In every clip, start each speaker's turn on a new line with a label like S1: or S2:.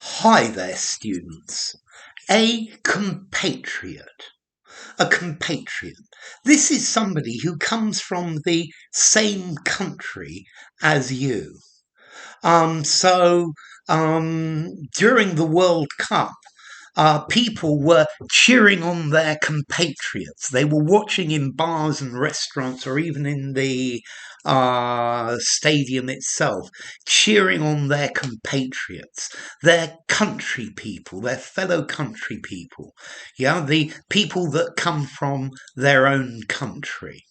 S1: Hi there, students. A compatriot. A compatriot. This is somebody who comes from the same country as you. So during the World Cup, people were cheering on their compatriots. They were watching in bars and restaurants, or even in the stadium itself, cheering on their compatriots, their country people, their fellow country people. Yeah, the people that come from their own country.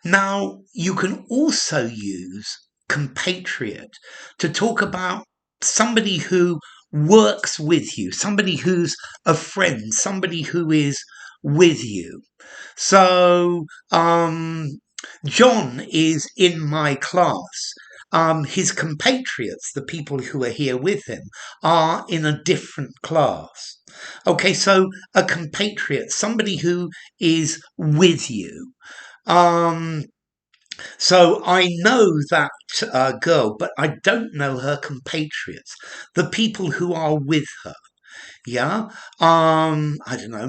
S1: Now, you can also use compatriot to talk about somebody who works with you, somebody who's a friend, somebody who is with you. So, John is in my class. His compatriots, the people who are here with him, are in a different class. Okay, so a compatriot, somebody who is with you. Um, so I know that girl, but I don't know her compatriots, the people who are with her. Yeah, I don't know,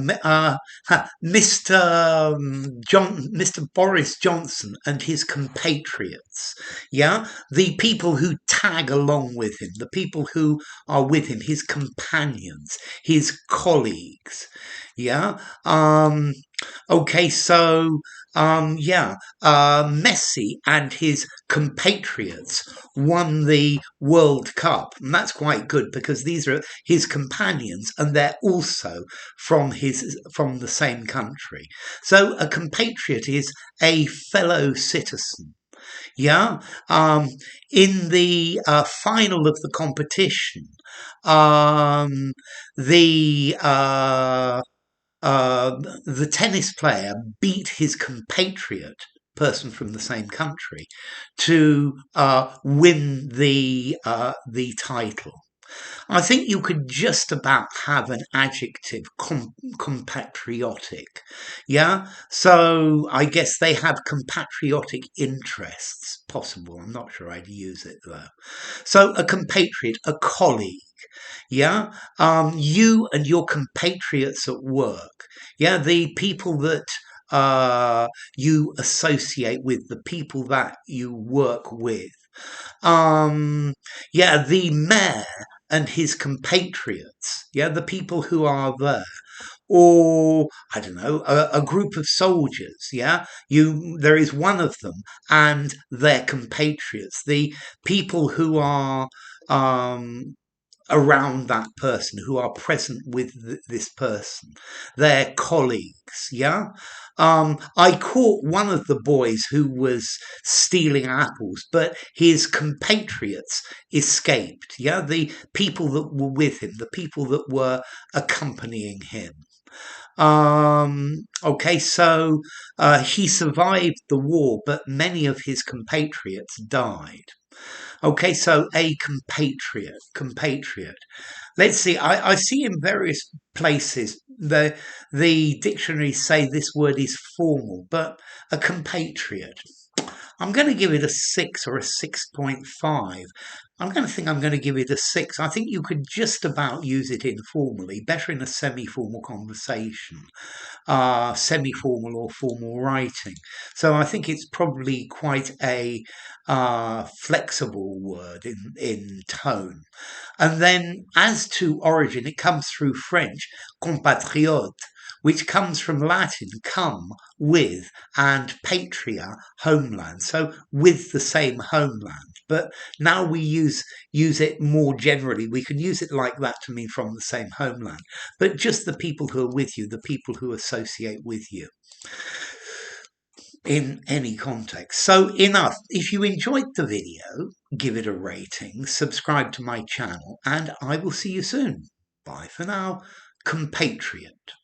S1: Mr. Mr. Boris Johnson and his compatriots. Yeah, the people who tag along with him, the people who are with him, his companions, his colleagues. Yeah. Okay, so Messi and his compatriots won the World Cup, and that's quite good because these are his companions, and they're also from the same country. So a compatriot is a fellow citizen. Yeah, in the final of the competition, um, the the tennis player beat his compatriot, person from the same country, to win the title. I think you could just about have an adjective, compatriotic. Yeah. So I guess they have compatriotic interests. Possible. I'm not sure I'd use it though. So a compatriot, a colleague. Yeah. You and your compatriots at work. Yeah. The people that you associate with, the people that you work with. Yeah, the mayor and his compatriots, yeah, the people who are there, or I don't know, a group of soldiers, yeah, there is one of them and their compatriots, the people who are um, around that person, who are present with this person, their colleagues. Yeah. I caught one of the boys who was stealing apples, but his compatriots escaped. Yeah. The people that were with him, the people that were accompanying him. Okay, so he survived the war, but many of his compatriots died. Okay, so a compatriot. Let's see. I see in various places the dictionaries say this word is formal, but a compatriot. I'm going to give it a 6 or a 6.5. I'm going to give it a 6. I think you could just about use it informally, better in a semi-formal conversation, semi-formal or formal writing. So I think it's probably quite a flexible word in tone. And then as to origin, it comes through French, compatriote, which comes from Latin, come, with, and patria, homeland. So with the same homeland. But now we use it more generally. We can use it like that to mean from the same homeland. But just the people who are with you, the people who associate with you in any context. So enough. If you enjoyed the video, give it a rating, subscribe to my channel, and I will see you soon. Bye for now. Compatriot.